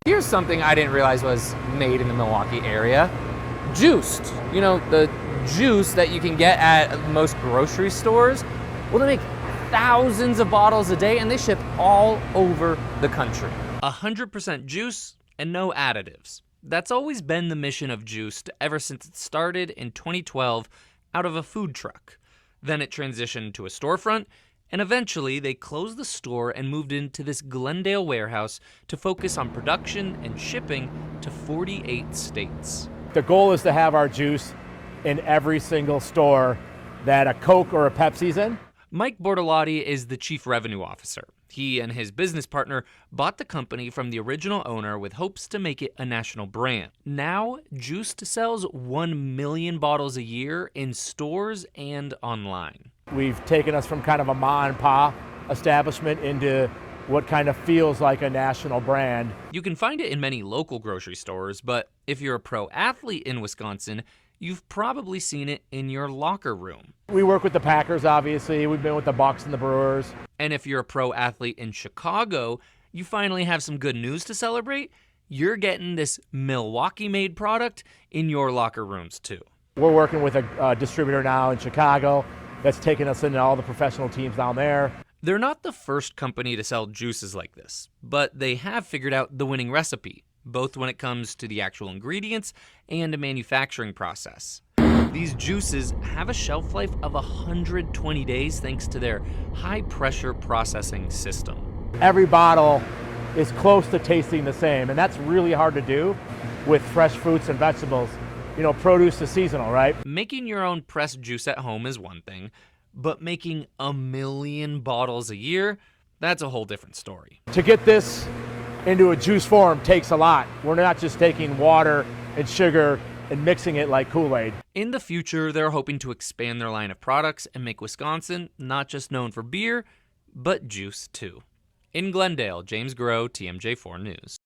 Here's something I didn't realize was made in the Milwaukee area. Juiced. You know, the juice that you can get at most grocery stores. Well, they make thousands of bottles a day and they ship all over the country. 100% juice and no additives. That's always been the mission of Juiced ever since it started in 2012 out of a food truck. Then it transitioned to a storefront, and eventually they closed the store and moved into this Glendale warehouse to focus on production and shipping to 48 states. The goal is to have our juice in every single store that a Coke or a Pepsi's in. Mike Bortolotti is the chief revenue officer. He and his business partner bought the company from the original owner with hopes to make it a national brand. Now, Juiced sells 1 million bottles a year in stores and online. We've taken us from kind of a ma and pa establishment into what kind of feels like a national brand. You can find it in many local grocery stores, but if you're a pro athlete in Wisconsin, you've probably seen it in your locker room. We work with the Packers, obviously. We've been with the Bucks and the Brewers. And if you're a pro athlete in Chicago, you finally have some good news to celebrate. You're getting this Milwaukee-made product in your locker rooms too. We're working with a distributor now in Chicago that's taking us into all the professional teams down there. They're not the first company to sell juices like this, but they have figured out the winning recipe, both when it comes to the actual ingredients and the manufacturing process. These juices have a shelf life of 120 days thanks to their high-pressure processing system. Every bottle is close to tasting the same, and that's really hard to do with fresh fruits and vegetables. You know, produce is seasonal, right? Making your own pressed juice at home is one thing, but making 1 million bottles a year, that's a whole different story. To get this into a juice form takes a lot. We're not just taking water and sugar and mixing it like Kool-Aid. In the future, they're hoping to expand their line of products and make Wisconsin not just known for beer, but juice too. In Glendale, James Groh, TMJ4 News.